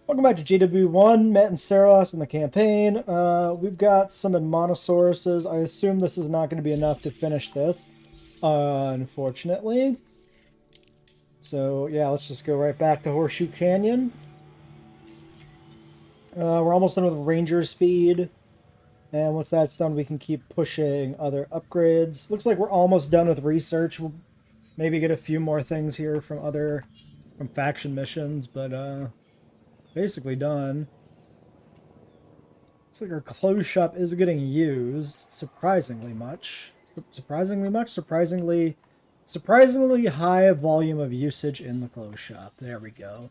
Welcome back to JWE1, Matt and Saros in the campaign. We've got some Monosauruses. I assume this is not going to be enough to finish this, unfortunately. So yeah, let's just go right back to Horseshoe Canyon. We're almost done with Ranger Speed. And once that's done, we can keep pushing other upgrades. Looks like we're almost done with research. We'll maybe get a few more things here from faction missions, but basically done. Looks like our clothes shop is getting used surprisingly much. Surprisingly high volume of usage in the clothes shop. There we go.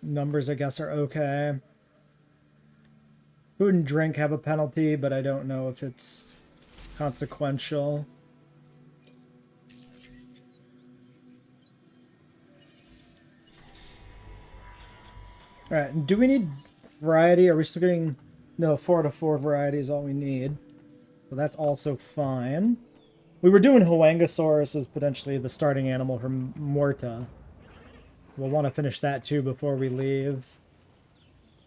Numbers, I guess, are okay. Food and drink have a penalty, but I don't know if it's consequential. Alright, do we need variety? Are we still getting... No, 4 to 4 variety is all we need. So that's also fine. We were doing Huangosaurus as potentially the starting animal from Morta. We'll want to finish that too before we leave.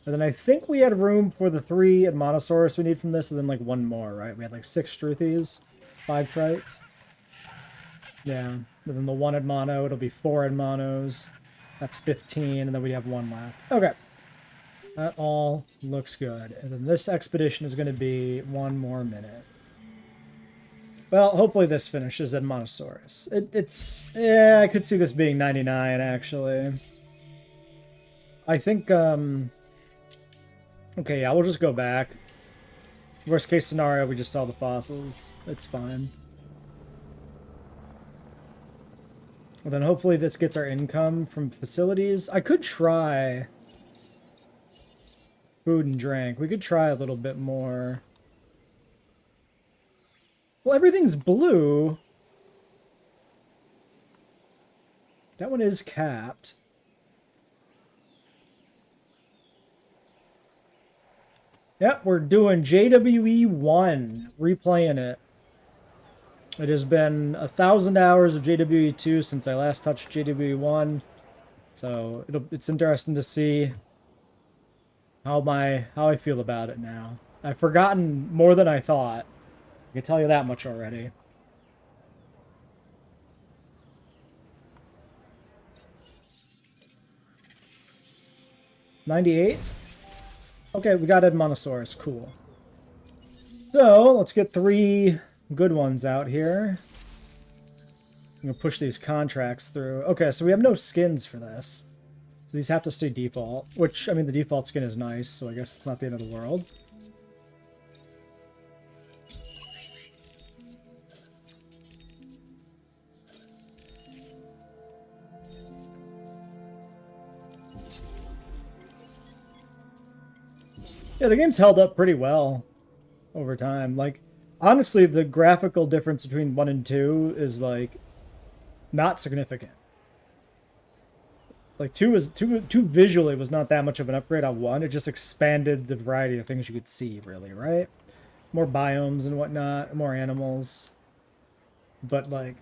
And then I think we had room for the 3 Monosaurus we need from this, and then like 1 more, right? We had like 6 Struthies, 5 Trites. Yeah, and then the 1 Mono, it'll be 4 Monos. That's 15, and then we have 1 left. Okay. That all looks good. And then this expedition is going to be 1 more minute. Well, hopefully this finishes at Monosaurus. Yeah, I could see this being 99, actually. I think, okay, yeah, we'll just go back. Worst case scenario, we just saw the fossils. It's fine. Well, then hopefully this gets our income from facilities. I could try food and drink. We could try a little bit more. Well, everything's blue. That one is capped. Yep, we're doing JWE1, replaying it. It has been 1,000 hours of JWE2 since I last touched JWE1, so it's interesting to see how I feel about it now. I've forgotten more than I thought. I can tell you that much already. $98? Okay, we got Edmontosaurus. Cool. So, let's get 3 good ones out here. I'm gonna push these contracts through. Okay, so we have no skins for this. So these have to stay default, which, I mean, the default skin is nice, so I guess it's not the end of the world. Yeah, the game's held up pretty well over time. Like, honestly, the graphical difference between 1 and 2 is, like, not significant. Like, 2 visually was not that much of an upgrade on 1. It just expanded the variety of things you could see, really, right? More biomes and whatnot, more animals. But, like,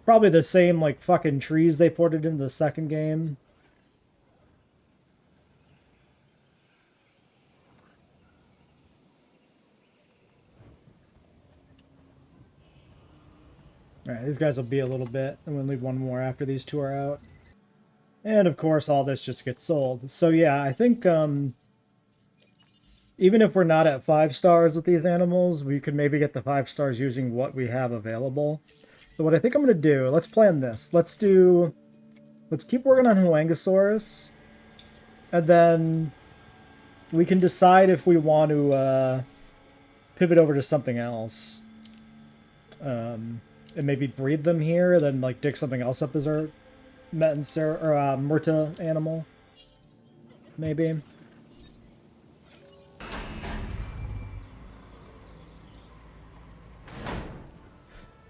probably the same, like, fucking trees they ported into the second game. Alright, these guys will be a little bit, and we'll leave 1 more after these 2 are out. And, of course, all this just gets sold. So, yeah, I think, even if we're not at 5 stars with these animals, we could maybe get the 5 stars using what we have available. So what I think I'm going to do, let's plan this. Let's keep working on Huangosaurus, and then we can decide if we want to pivot over to something else. And maybe breed them here, then like dig something else up as our Murta animal. Maybe.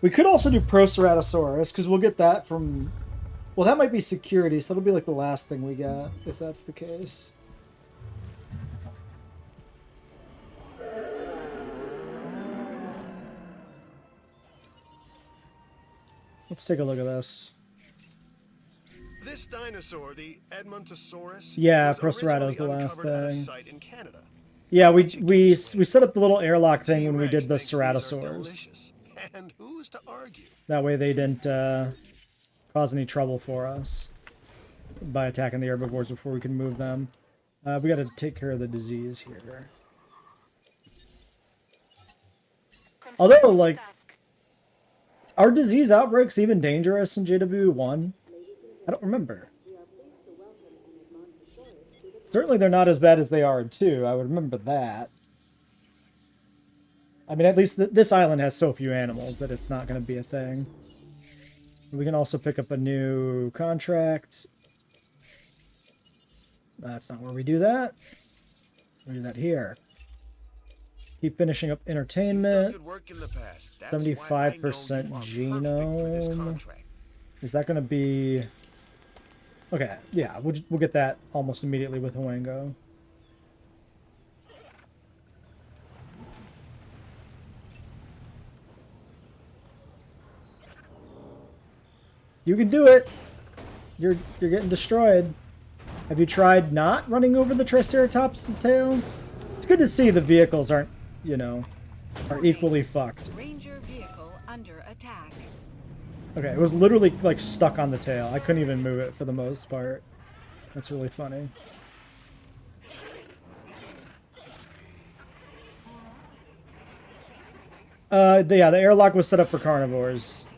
We could also do Proceratosaurus, because we'll get that from... Well, that might be security, so that'll be like the last thing we get, if that's the case. Let's take a look at this. This dinosaur, the Edmontosaurus, Yeah, was Procerato's the originally last uncovered at a thing. site in Canada. Yeah, we Ancient we caves we set up the little airlock thing when we T-Rex did the thinks these are ceratosaurs. delicious. And who's to argue? That way they didn't cause any trouble for us by attacking the herbivores before we can move them. We got to take care of the disease here. Although, like, are disease outbreaks even dangerous in JWE1? I don't remember. Certainly they're not as bad as they are in 2. I would remember that. I mean, at least this island has so few animals that it's not going to be a thing. We can also pick up a new contract. That's not where we do that. We do that here. Keep finishing up entertainment. 75% genome. Is that going to be... Okay, yeah, we'll get that almost immediately with Huango. You can do it. You're getting destroyed. Have you tried not running over the Triceratops' tail? It's good to see the vehicles aren't, you know, are equally fucked. Ranger vehicle under attack. Okay, it was literally like stuck on the tail. I couldn't even move it for the most part. That's really funny. Yeah, the airlock was set up for carnivores.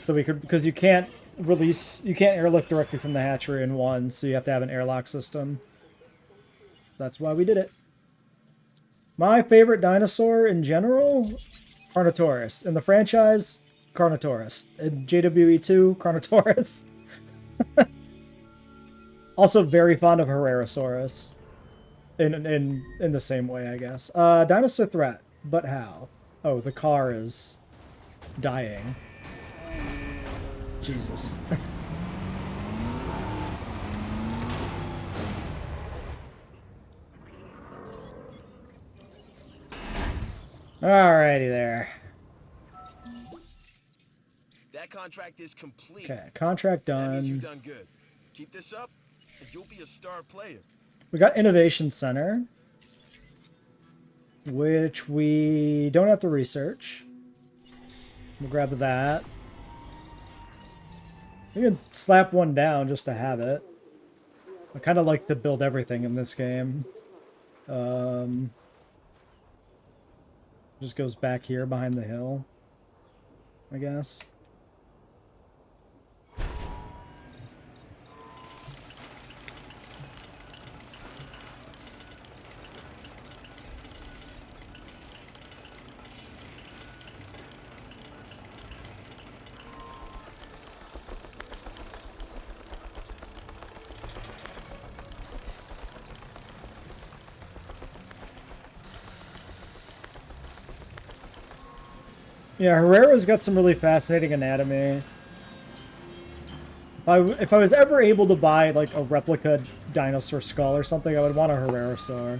So we could, because you can't airlift directly from the hatchery in 1, so you have to have an airlock system. That's why we did it. My favorite dinosaur in general, Carnotaurus. In the franchise, Carnotaurus. In JWE2, Carnotaurus. Also very fond of Herrerasaurus. In the same way, I guess. Dinosaur threat, but how? Oh, the car is dying. Jesus. Alrighty there. That contract is complete. Okay, contract That means you've done. done good. Keep this up, and you'll be a star player. We got Innovation Center, which we don't have to research. We'll grab that. We can slap one down just to have it. I kind of like to build everything in this game. Just goes back here behind the hill, I guess. Yeah, Herrera's got some really fascinating anatomy. If I was ever able to buy like a replica dinosaur skull or something, I would want a Herrerasaur.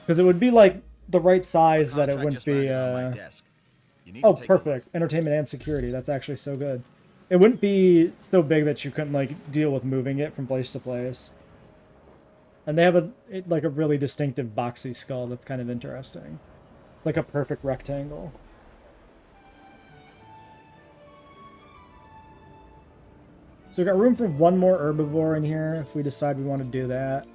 Because it would be like the right size that it wouldn't be... Oh, perfect. Entertainment and security. That's actually so good. It wouldn't be so big that you couldn't like deal with moving it from place to place. And they have like a really distinctive boxy skull that's kind of interesting. Like a perfect rectangle. So we got room for one more herbivore in here if we decide we want to do that.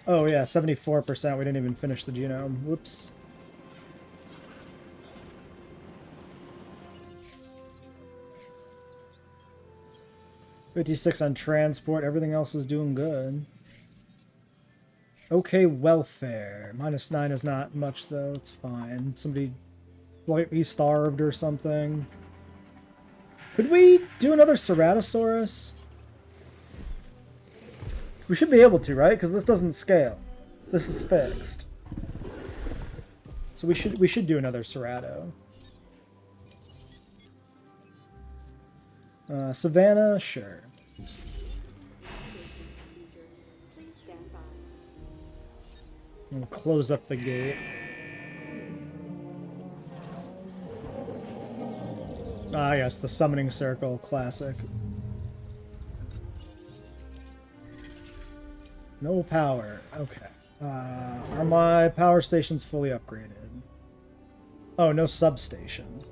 Oh yeah, 74%. We didn't even finish the genome. Whoops. $56 on transport. Everything else is doing good. Okay, welfare. -9 is not much though. It's fine. Somebody slightly starved or something. Could we do another Ceratosaurus? We should be able to, right? Because this doesn't scale. This is fixed. So we should do another Cerato. Savannah, sure. We'll close up the gate. Ah, yes, the summoning circle, classic. No power. Okay. Are my power stations fully upgraded? Oh, no substation.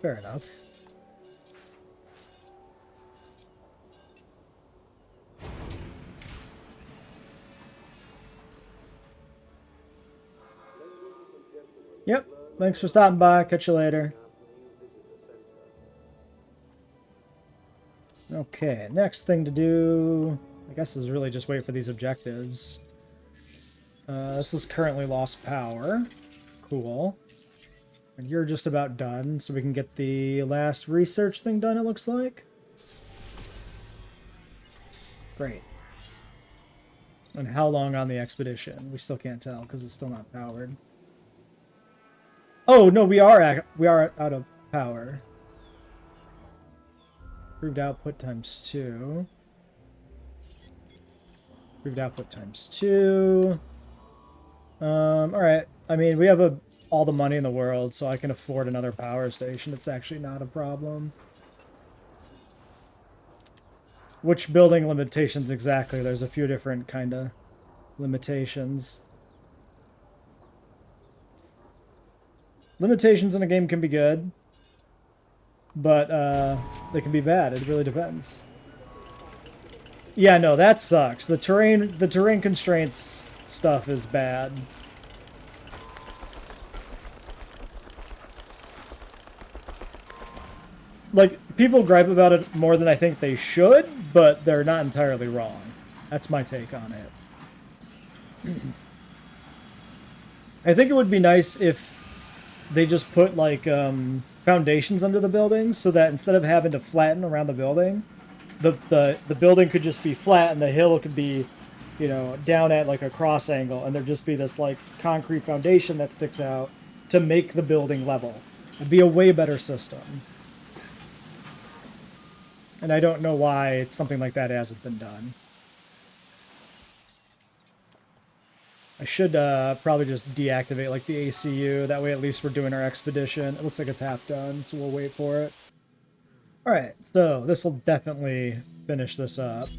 Fair enough. Yep. Thanks for stopping by. Catch you later. Okay, next thing to do, I guess, is really just wait for these objectives. This is currently lost power. Cool. And you're just about done, so we can get the last research thing done, it looks like. Great. And how long on the expedition? We still can't tell, because it's still not powered. Oh, no, we are out of power. Improved output times 2. Improved output times 2. Alright. I mean, we have all the money in the world, so I can afford another power station. It's actually not a problem. Which building limitations exactly? There's a few different kind of limitations. Limitations in a game can be good, but they can be bad. It really depends. Yeah, no, that sucks. The terrain constraints stuff is bad. Like, people gripe about it more than I think they should, but they're not entirely wrong. That's my take on it. I think it would be nice if they just put, like, foundations under the buildings so that instead of having to flatten around the building, the building could just be flat and the hill could be, you know, down at, like, a cross angle, and there'd just be this, like, concrete foundation that sticks out to make the building level. It'd be a way better system. And I don't know why something like that hasn't been done. I should probably just deactivate like the ACU. That way at least we're doing our expedition. It looks like it's half done, so we'll wait for it. Alright, so this will definitely finish this up.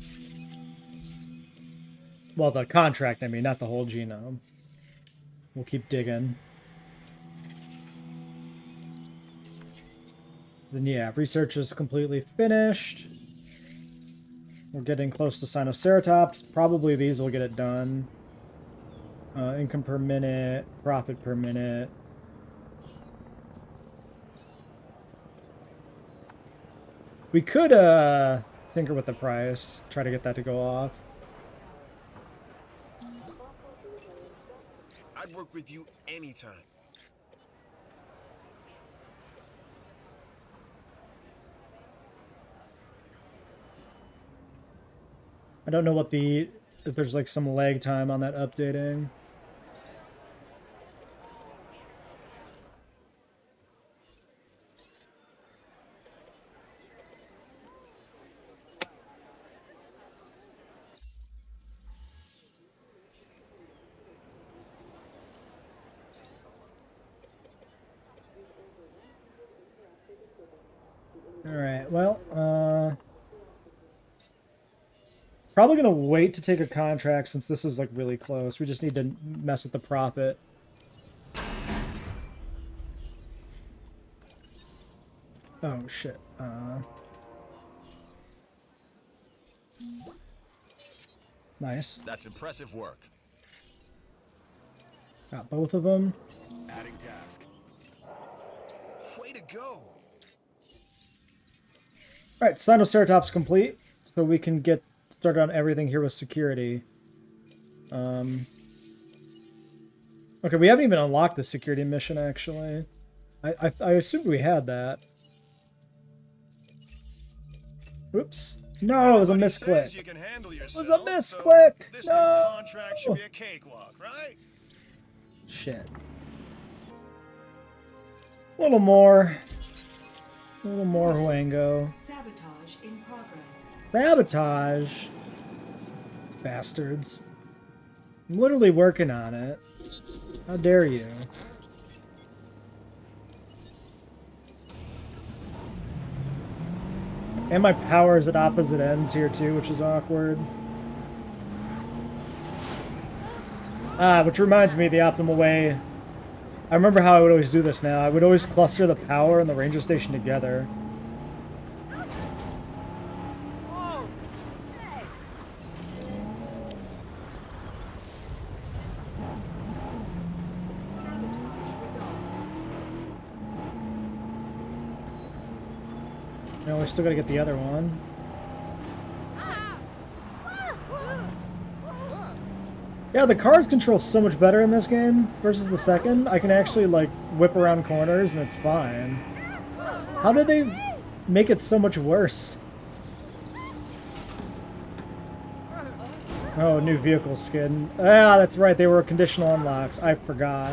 Well, the contract, I mean, not the whole genome. We'll keep digging. Then yeah, research is completely finished. We're getting close to Sinoceratops. Probably these will get it done. Income per minute, profit per minute. We could tinker with the price, try to get that to go off. I'd work with you anytime. I don't know what if there's like some lag time on that updating. Alright, well, probably gonna wait to take a contract since this is like really close. We just need to mess with the profit. Oh shit. Nice. That's impressive work. Got both of them. Adding task. Way to go. Alright, Sinoceratops complete. So we can get started on everything here with security. Okay, we haven't even unlocked the security mission, actually. I assumed we had that. Oops. No, it was a misclick. It was a misclick! No! Contract should be a cakewalk, right? Shit. A little more. A little more Huango. Sabotage in progress. Sabotage? Bastards. I'm literally working on it. How dare you? And my power's at opposite ends here too, which is awkward. Which reminds me, the optimal way... I remember how I would always do this now. I would always cluster the power and the ranger station together. No, we still gotta get the other one. Yeah, the cars control so much better in this game versus the second. I can actually, like, whip around corners and it's fine. How did they make it so much worse? Oh, new vehicle skin. Ah, that's right, they were conditional unlocks. I forgot.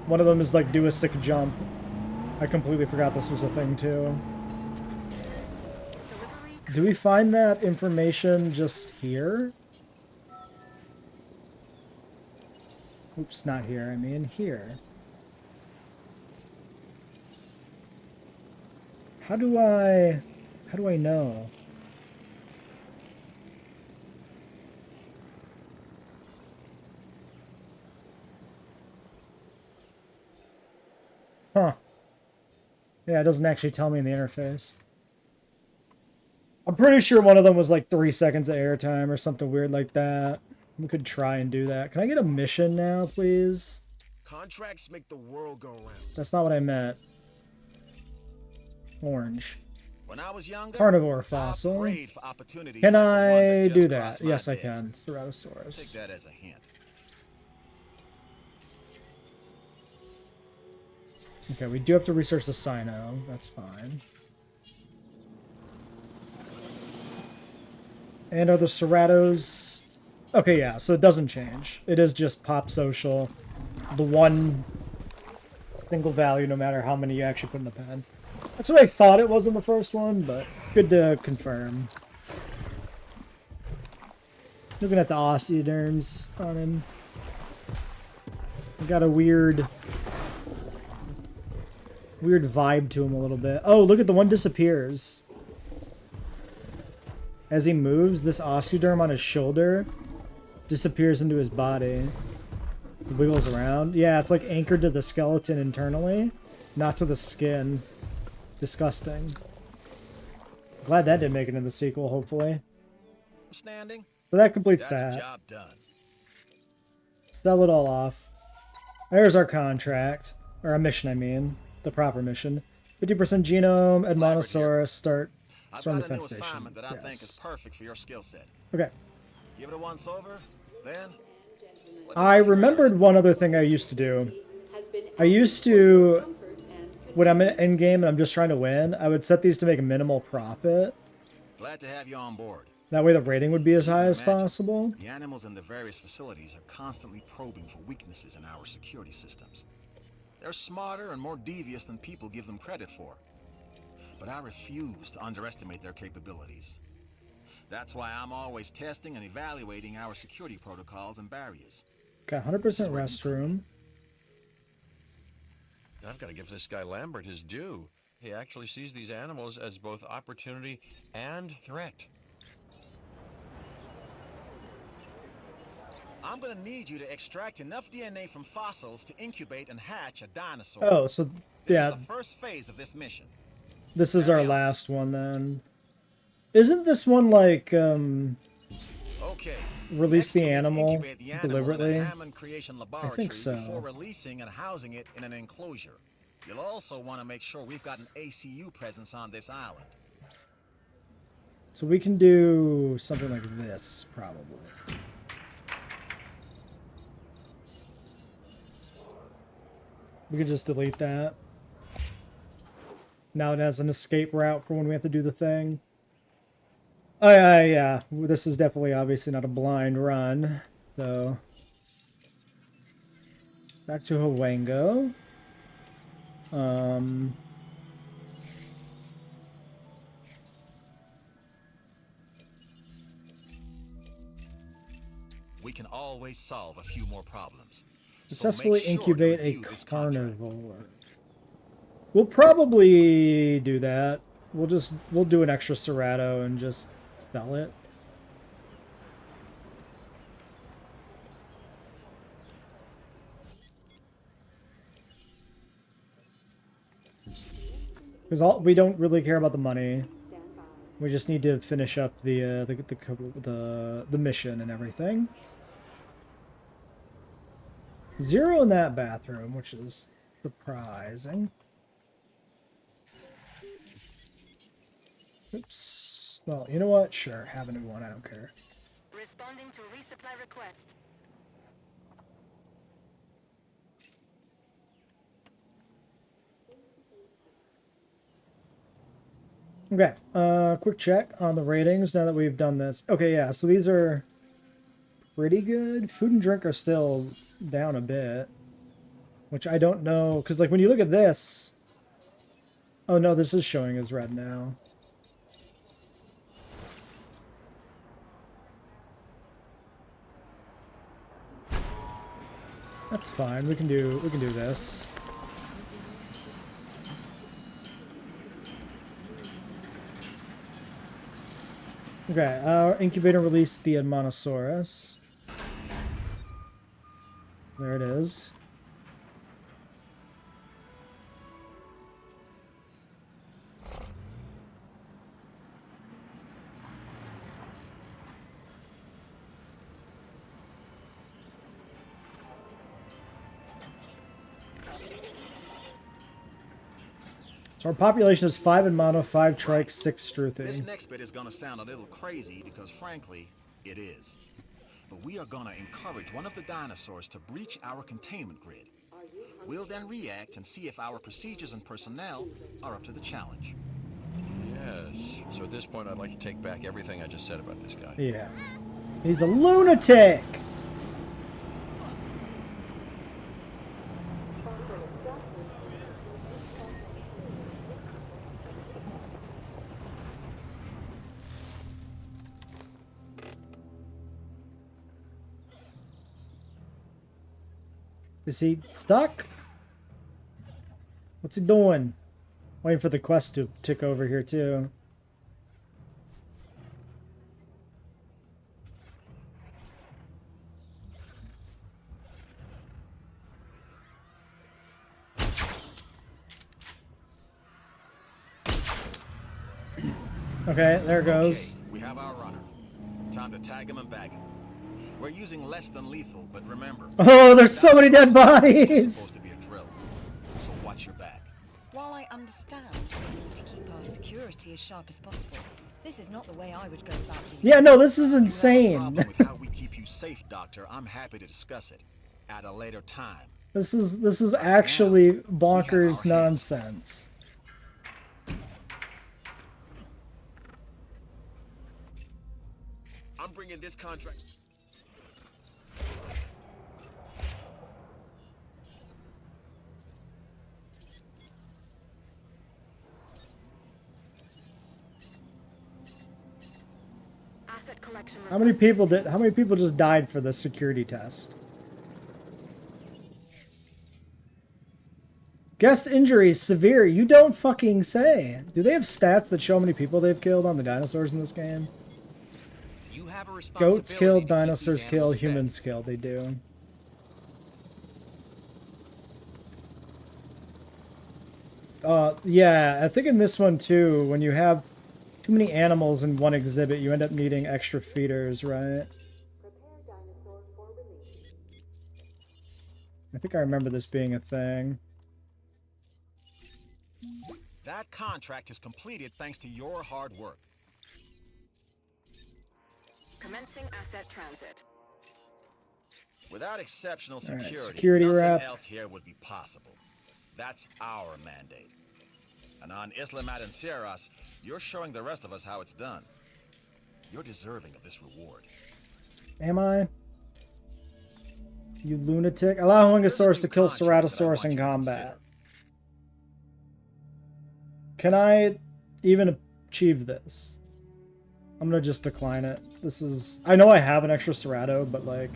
One of them is, like, do a sick jump. I completely forgot this was a thing, too. Do we find that information just here? Oops, not here. I mean here. How do I know? Huh. Yeah, it doesn't actually tell me in the interface. I'm pretty sure one of them was like 3 seconds of airtime or something weird like that. We could try and do that. Can I get a mission now, please? Contracts make the world go round. That's not what I meant. Orange. When I was younger, Carnivore I fossil. prayed for opportunities Can like the one I just do that? crossed my Yes, I desk. can. Ceratosaurus. Take that as a hint. Okay, we do have to research the Sino. That's fine. And are the Ceratos... Okay, yeah, so it doesn't change. It is just pop social. The one single value, no matter how many you actually put in the pen. That's what I thought it was in the first one, but good to confirm. Looking at the osteoderms on him. Got a weird vibe to him a little bit. Oh, look at the one disappears. As he moves, this osteoderm on his shoulder disappears into his body. Wiggles around. Yeah, it's like anchored to the skeleton internally, not to the skin. Disgusting. Glad that didn't make it in the sequel, hopefully. Standing. So that completes That's that. job done. Sell it all off. There's our contract. Or a mission, I mean. The proper mission. 50% genome, Edmontosaurus, start I've storm got a new defense station. assignment that I think is Yes. perfect for your skill set. Okay. Give it a once over, then. I remembered one other thing I used to do. I used to, when I'm in endgame and I'm just trying to win, I would set these to make a minimal profit. Glad to have you on board. That way the rating would be as high as Imagine, possible. The animals in the various facilities are constantly probing for weaknesses in our security systems. They're smarter and more devious than people give them credit for. But I refuse to underestimate their capabilities. That's why I'm always testing and evaluating our security protocols and barriers. Okay, 100% restroom. I've got to give this guy Lambert his due. He actually sees these animals as both opportunity and threat. I'm gonna need you to extract enough DNA from fossils to incubate and hatch a dinosaur. Oh, so This yeah, is the first phase of this mission. this is our last one then. Isn't this one like, Okay. release Next, the you'll need to animal incubate the animal deliberately? in a Hammond creation laboratory so. before releasing and housing it in an enclosure. You'll also want to make sure we've got an ACU presence on this island. So we can do something like this, probably. We could just delete that. Now it has an escape route for when we have to do the thing. Oh, yeah. This is definitely obviously not a blind run. So, back to Hwango. We can always solve a few more problems. So Successfully make sure to incubate a review this contract. carnivore. We'll probably do that. We'll do an extra Serato and just sell it. Because we don't really care about the money. We just need to finish up the mission and everything. 0 in that bathroom, which is surprising. Oops. Well, you know what? Sure, have a new one. I don't care. Responding to resupply request. Okay, quick check on the ratings now that we've done this. Okay, yeah, so these are pretty good. Food and drink are still down a bit, which I don't know, because like when you look at this, oh no, this is showing as red now. That's fine. We can do this. Okay, our incubator released the Admonosaurus. There it is. So our population is 5 in mono, 5 trike, 6 This struthy. next bit is gonna sound a little crazy because frankly, it is. But we are gonna encourage one of the dinosaurs to breach our containment grid. We'll then react and see if our procedures and personnel are up to the challenge. Yes. So at this point, I'd like to take back everything I just said about this guy. Yeah. He's a lunatic! Is he stuck? What's he doing? Waiting for the quest to tick over here too. Okay, there it goes. Okay, we have our runner. Time to tag him and bag him. We're using less than lethal, but remember. Oh, there's so many dead It's bodies! supposed to be a drill, so watch your back. While I understand we need to keep our security as sharp as possible, this is not the way I would go about doing it. Yeah, no, this is If you have a insane. problem with how we keep you safe, Doctor, I'm happy to discuss it at a later time. This is actually bonkers nonsense. I'm bringing this contract. Asset collection How many request. how many people just died for the security test? Guest injuries severe. You don't fucking say. Do they have stats that show how many people they've killed on the dinosaurs in this game? You have a responsibility Goats killed, to keep dinosaurs these killed, animals fed. humans killed. They do. Yeah, I think in this one too, when you have too many animals in one exhibit, you end up needing extra feeders, right? I think I remember this being a thing. That contract is completed thanks to your hard work. Commencing asset transit. Without exceptional All right, security, security nothing wrap. else here would be possible. That's our mandate. And on Isla Madanceras, you're showing the rest of us how it's done. You're deserving of this reward. Am I? You lunatic. Allow Here's a Hungosaurus new to kill contract that I Ceratosaurus want in you to combat. consider. Can I even achieve this? I'm gonna just decline it. This is... I know I have an extra Cerato, but like...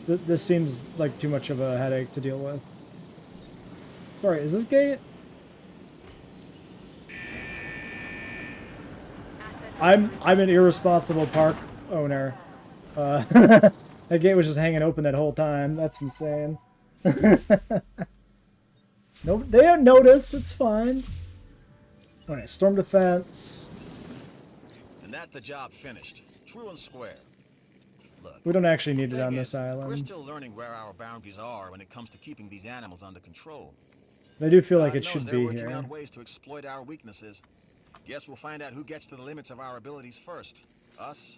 This seems like too much of a headache to deal with. Sorry, is this gate? I'm an irresponsible park owner. That gate was just hanging open that whole time. That's insane. No, they don't notice. It's fine. All right, storm defense. And that's the job finished. True and square. Look, We don't actually the need it on thing this is, we're island. still learning where our boundaries are when it comes to keeping these animals under control. I do feel like God it knows should they're be working here. out ways to exploit our weaknesses. Guess we'll find out who gets to the limits of our abilities first. Us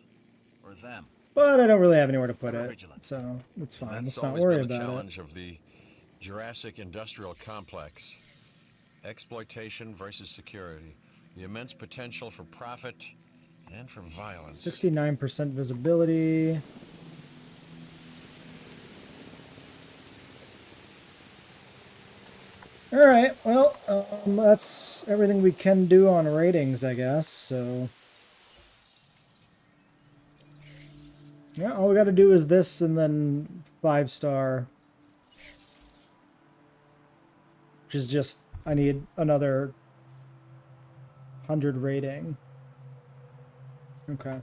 or them. But I don't really have anywhere to put Ever it, vigilant. so it's fine. That's Let's not always worry been the about it. challenge of the Jurassic industrial complex. Exploitation versus security. The immense potential for profit and for violence. 69% visibility. All right, well, that's everything we can do on ratings, I guess. So, yeah, all we got to do is this, and then 5-star, which is just I need another 100 rating. Okay.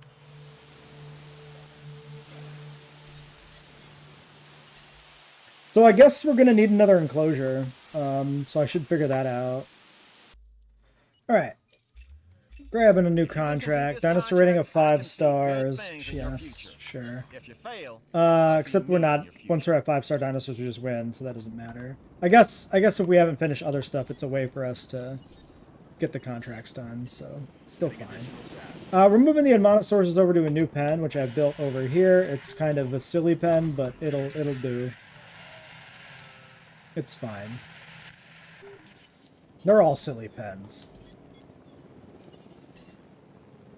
So I guess we're gonna need another enclosure. So I should figure that out. All right. Grabbing a new contract. Dinosaur rating of 5 stars. Yes, sure. If you fail, I see Except we're me in not. your future. Once we're at 5-star dinosaurs, we just win, so that doesn't matter. I guess if we haven't finished other stuff, it's a way for us to get the contracts done. So it's still fine. We're moving the Admonosaurus over to a new pen, which I've built over here. It's kind of a silly pen, but it'll do. It's fine. They're all silly pens.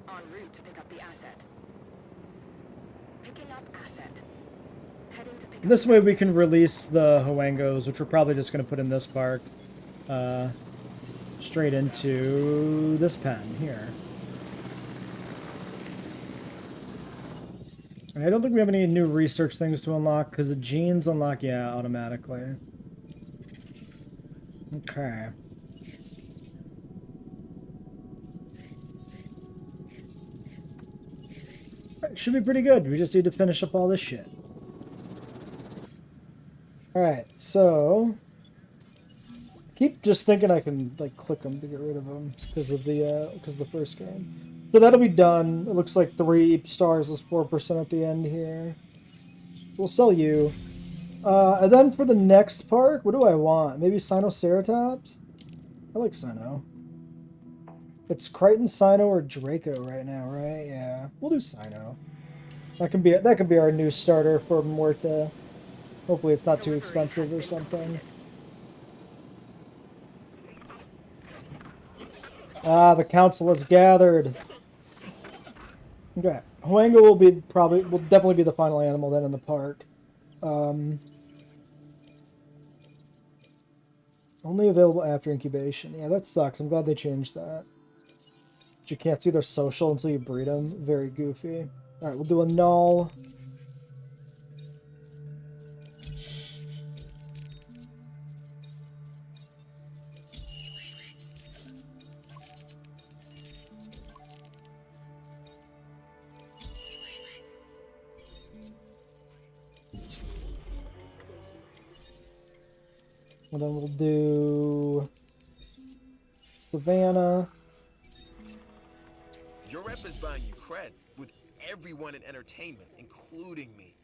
En route to pick up the asset. Picking up asset. Heading to pick up This way we can release the Huangos, which we're probably just going to put in this park, straight into this pen here. And I don't think we have any new research things to unlock, because the genes unlock, yeah, automatically. Okay. Alright, should be pretty good. We just need to finish up all this shit. Alright, so... keep just thinking I can, like, click them to get rid of them because of the first game. So that'll be done. It looks like 3 stars is 4% at the end here. We'll sell you. And then for the next park, what do I want? Maybe Sinoceratops? I like Sino. It's Crichton, Sino, or Draco right now, right? Yeah, we'll do Sino. That can be our new starter for Morta. Hopefully it's not too expensive or something. Ah, the council has gathered. Okay, Huango will definitely be the final animal then in the park. Only available after incubation. Yeah, that sucks. I'm glad they changed that. But you can't see their social until you breed them. Very goofy. Alright, we'll do a null. And then we'll do Savannah. Your rep is buying you cred with everyone in entertainment, including me.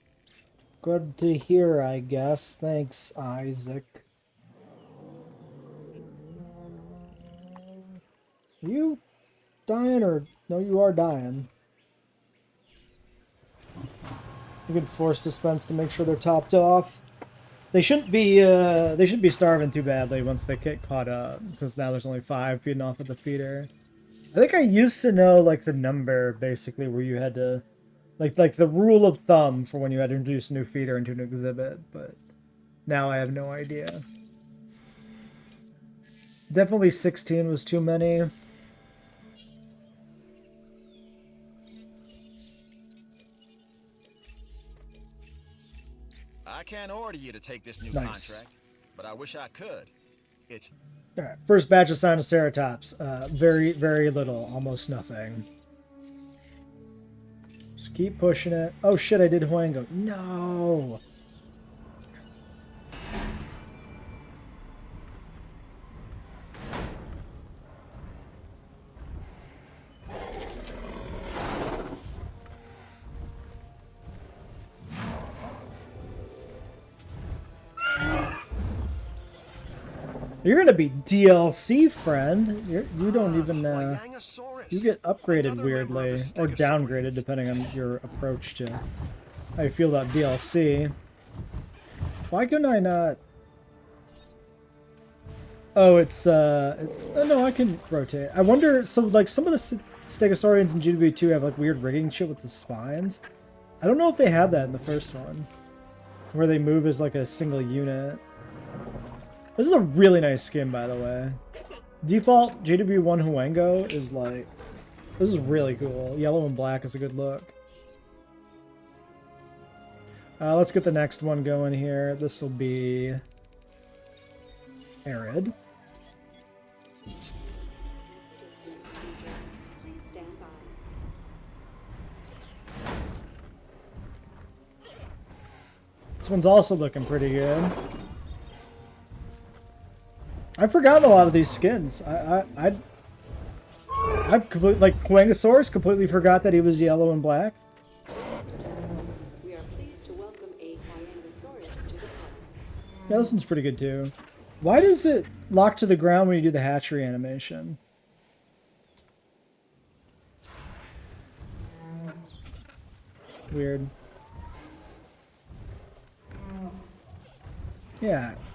Good to hear, I guess. Thanks, Isaac. Are you dying or... no, you are dying. You can force dispense to make sure they're topped off. They shouldn't be starving too badly once they get caught up, because now there's only 5 feeding off of the feeder. I think I used to know, like, the number, basically, where you had to... Like the rule of thumb for when you had to introduce a new feeder into an exhibit, but now I have no idea. Definitely 16 was too many. I can't order you to take this new Nice. contract, but I wish I could. It's All right, first batch of Sinoceratops. Very, very little, almost nothing. Just keep pushing it. Oh shit, I did Huango. No! You're gonna be DLC, friend. You don't even you get upgraded weirdly or downgraded depending on your approach to how you feel about DLC. Why couldn't I not? Oh, it's no, I can rotate. I wonder. So like some of the Stegosaurians in JWE2 have like weird rigging shit with the spines. I don't know if they have that in the first one, where they move as like a single unit. This is a really nice skin, by the way. Default JWE1 Huango is like... This is really cool. Yellow and black is a good look. Let's get the next one going here. This will be... Arid. Please stand by. This one's also looking pretty good. I've forgotten a lot of these skins. I've completely, like Huangosaurus, completely forgot that he was yellow and black. We are pleased to welcome a Huangosaurus to the park. Yeah, this one's pretty good too. Why does it lock to the ground when you do the hatchery animation? Weird.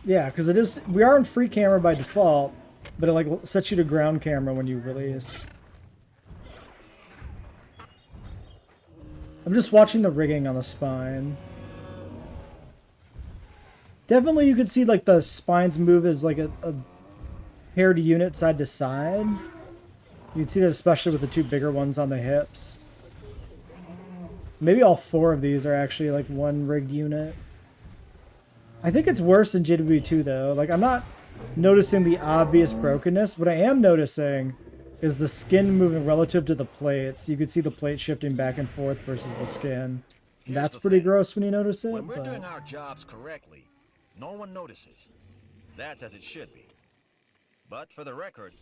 Yeah, because it is. We are in free camera by default, but it like sets you to ground camera when you release. I'm just watching the rigging on the spine. Definitely, you could see like the spines move as like a paired unit side to side. You can see that especially with the two bigger ones on the hips. Maybe all four of these are actually like one rigged unit. I think it's worse in JWE2 though. Like, I'm not noticing the obvious brokenness. What I am noticing is the skin moving relative to the plates. You could see the plate shifting back and forth versus the skin. Here's That's the pretty thing. gross when you notice it. When we're but- doing our jobs correctly, no one notices. That's as it should be. But for the record,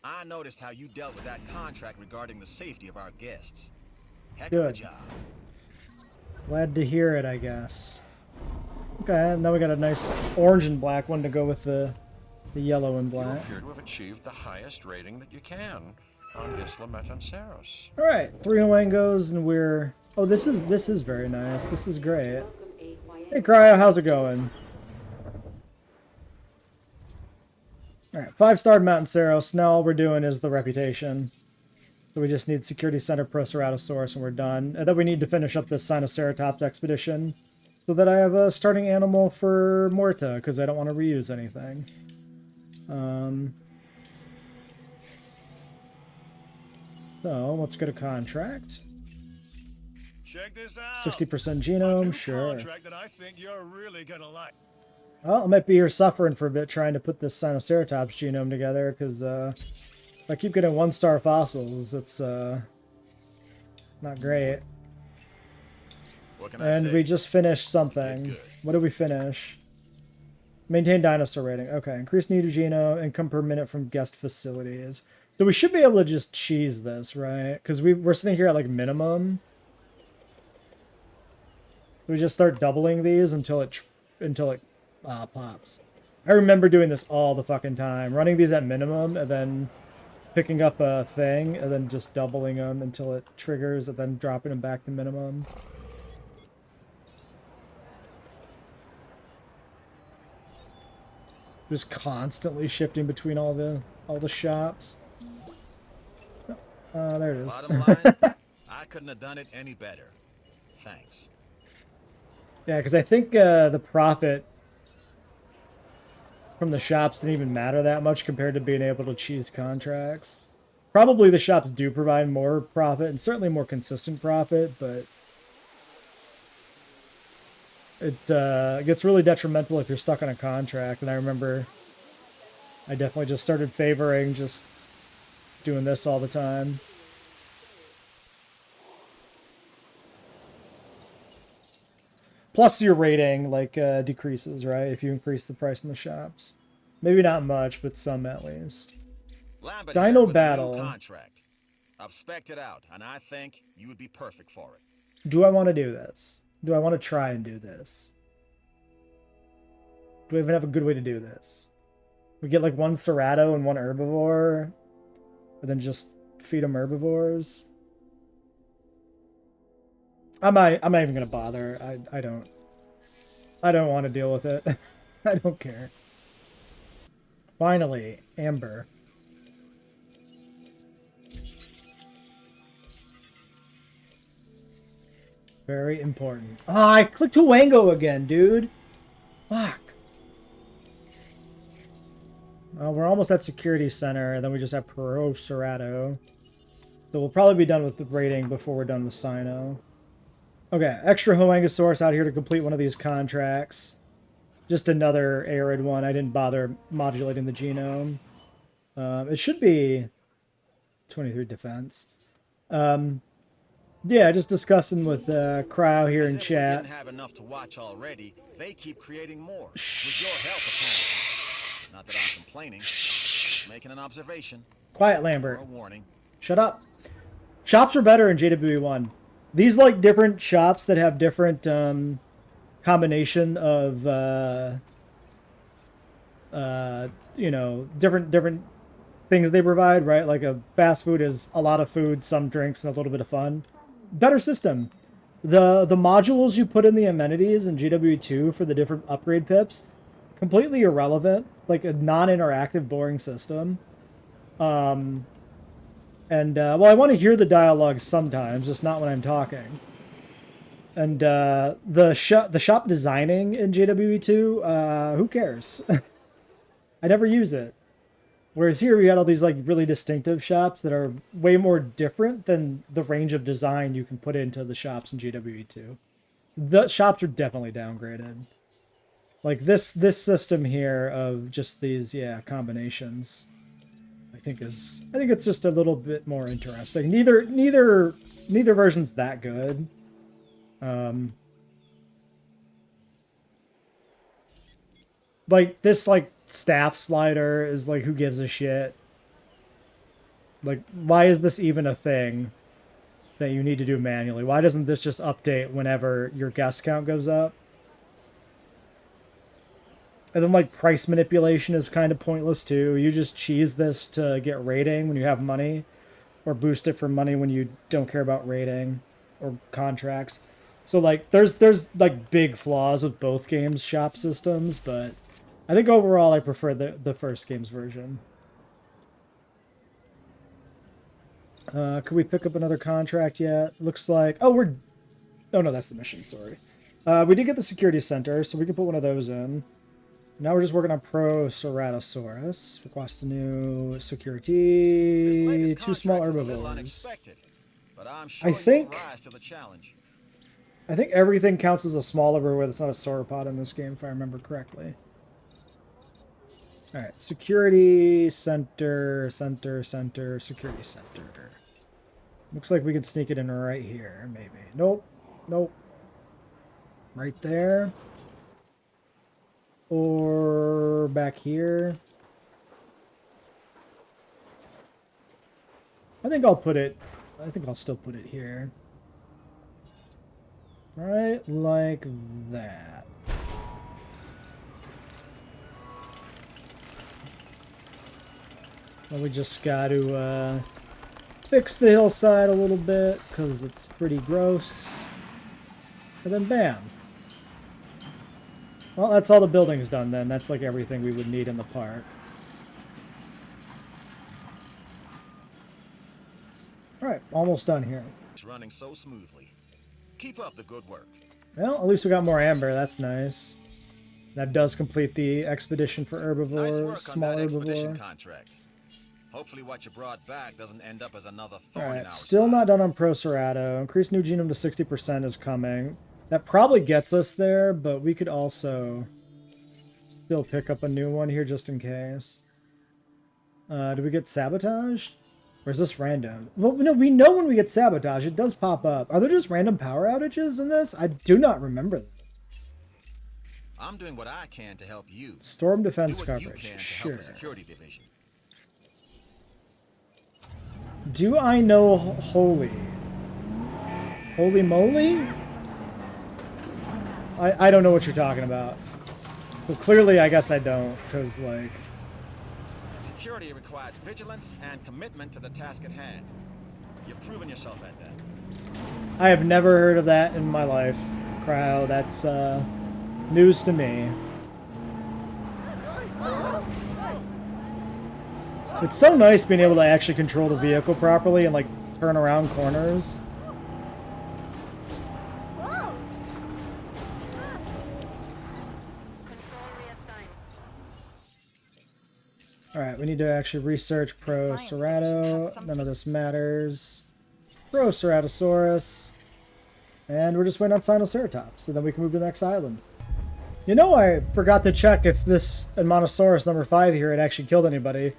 I noticed how you dealt with that contract regarding the safety of our guests. Heck of a Good. job. Glad to hear it, I guess. Okay, now we got a nice orange and black one to go with the yellow and You black. appear to have achieved the highest rating that you can on Isla Metanceros. All right, 3 Huangos and we're... Oh, this is very nice. This is great. Welcome a Hey, Cryo, how's it going? All right, 5-star Mountain Ceros. Now all we're doing is the reputation. So we just need Security Center Proceratosaurus and we're done. And then we need to finish up this Sinoceratops expedition so that I have a starting animal for Morta because I don't want to reuse anything. So let's get a contract. Check this out. 60% genome, sure. Contract that I think you're really gonna like. Well, I might be here suffering for a bit trying to put this Sinoceratops genome together because if I keep getting 1-star fossils, it's not great. What can I And say? we just finished something. good. What did we finish? Maintain dinosaur rating. Okay, increase neurogenome, income per minute from guest facilities. So we should be able to just cheese this, right? Because we're sitting here at like minimum. We just start doubling these until it pops. I remember doing this all the fucking time, running these at minimum and then picking up a thing and then just doubling them until it triggers and then dropping them back to minimum. Just constantly shifting between all the shops. There it is. Bottom line, I couldn't have done it any better. Thanks. Yeah, because I think the profit from the shops didn't even matter that much compared to being able to cheese contracts. Probably the shops do provide more profit and certainly more consistent profit, but it gets really detrimental if you're stuck on a contract. And I remember I definitely just started favoring just doing this all the time. Plus your rating, like, decreases, right? If you increase the price in the shops. Maybe not much, but some at least. Lambert Dino here with a Battle. new contract. I've spec'd it out, and I think you would be perfect for it. Do I want to do this? Do I want to try and do this? Do we even have a good way to do this? We get like one Cerato and one herbivore, and then just feed them herbivores. I'm not even gonna bother. I don't want to deal with it. I don't care. Finally, Amber. Very important. Ah, I clicked Huango again, dude. Fuck. Well, we're almost at Security Center, and then we just have Pro Cerato. So we'll probably be done with the rating before we're done with Sino. Okay, extra Hoangosaurus out here to complete one of these contracts. Just another arid one. I didn't bother modulating the genome. It should be 23 defense. Yeah, just discussing with Crow here As in if chat. we didn't have enough to watch already, they keep creating more. With your help, apparently. Not that I'm complaining. Just making an observation. Quiet, Or Lambert. a warning. Shut up. Shops are better in JWE1. These like different shops that have different combination of you know, different things they provide, right? Like a fast food is a lot of food, some drinks, and a little bit of fun. Better system. The modules you put in the amenities in JWE2 for the different upgrade pips, completely irrelevant. Like a non-interactive, boring system. Well, I want to hear the dialogue sometimes, just not when I'm talking. And the shop designing in JWE2, who cares? I never use it. Whereas here we got all these like really distinctive shops that are way more different than the range of design you can put into the shops in JWE2. The shops are definitely downgraded. Like this system here of just these, yeah, combinations. I think it's just a little bit more interesting. Neither version's that good. Like this like staff slider is like, who gives a shit? Like, why is this even a thing that you need to do manually? Why doesn't this just update whenever your guest count goes up? And then like price manipulation is kind of pointless too. You just cheese this to get rating when you have money, or boost it for money when you don't care about rating or contracts. So like there's like big flaws with both games' shop systems, but I think overall I prefer the first game's version. Could we pick up another contract yet? Looks like, oh no, that's the mission, sorry. We did get the security center, so we can put one of those in. Now we're just working on Pro Ceratosaurus. Request a new security. 2 small herbivores. But I'm sure I think you'll rise to the challenge. I think everything counts as a small herbivore that's not a sauropod in this game, if I remember correctly. Alright, security center, security center. Looks like we can sneak it in right here, maybe. Nope. Right there. Or back here. I think I'll still put it here. Right like that. Well, we just got to fix the hillside a little bit because it's pretty gross. And then bam. Well, that's all the buildings done then. That's like everything we would need in the park. Alright, almost done here. It's running so smoothly. Keep up the good work. Well, at least we got more amber. That's nice. That does complete the expedition for herbivore, Nice work small on that expedition herbivore. contract. Hopefully what you brought back doesn't end up as another thorn in our Alright, still side. not done on Pro Cerato. Increased new genome to 60% is coming. That probably gets us there, but we could also still pick up a new one here just in case. Do we get sabotaged? Or is this random? Well, no, we know when we get sabotaged. It does pop up. Are there just random power outages in this? I do not remember that. I'm doing what I can to help you. Storm defense Do what you coverage. can to Sure. help the security division. Do I know holy? Holy moly? I don't know what you're talking about. Well, clearly, I guess I don't, because, like... Security requires vigilance and commitment to the task at hand. You've proven yourself at that. I have never heard of that in my life, Cryo. That's, news to me. It's so nice being able to actually control the vehicle properly and, like, turn around corners. Alright, we need to actually research Pro Cerato. None of this matters. Pro Ceratosaurus. And we're just waiting on Sinoceratops, so then we can move to the next island. You know, I forgot to check if this Monosaurus number 5 here had actually killed anybody. It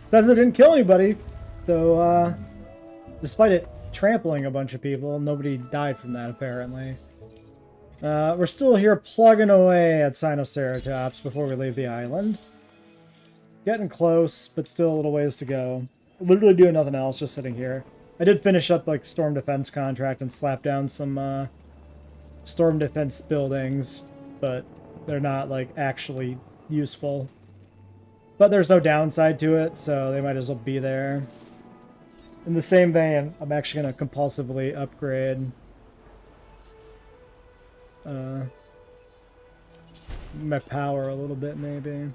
says it didn't kill anybody, so, despite it trampling a bunch of people, nobody died from that, apparently. We're still here plugging away at Sinoceratops before we leave the island. Getting close, but still a little ways to go. Literally doing nothing else, just sitting here. I did finish up, like, Storm Defense contract and slap down some, Storm Defense buildings, but they're not, like, actually useful. But there's no downside to it, so they might as well be there. In the same vein, I'm actually going to compulsively upgrade my power a little bit, maybe.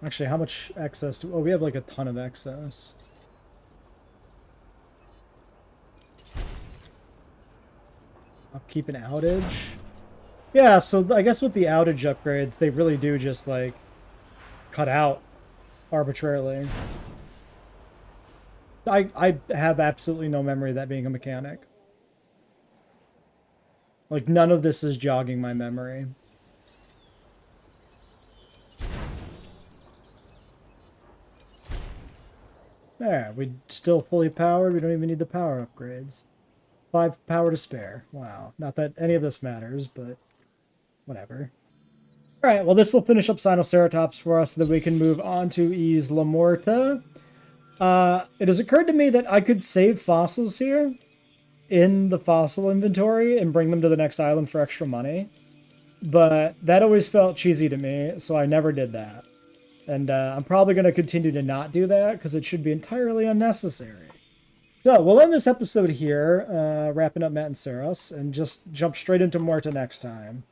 Actually, how much excess do... Oh, we have like a ton of excess. I'll keep an outage. Yeah, so I guess with the outage upgrades, they really do just like cut out arbitrarily. I have absolutely no memory of that being a mechanic. Like, none of this is jogging my memory. There, we still fully powered. We don't even need the power upgrades. 5 power to spare. Wow. Not that any of this matters, but whatever. Alright, well this will finish up Sinoceratops for us so that we can move on to Isla Morta. It has occurred to me that I could save fossils here in the fossil inventory and bring them to the next island for extra money. But that always felt cheesy to me, so I never did that. And I'm probably going to continue to not do that because it should be entirely unnecessary. So we'll end this episode here, wrapping up Matt and Saros, and just jump straight into Morta next time.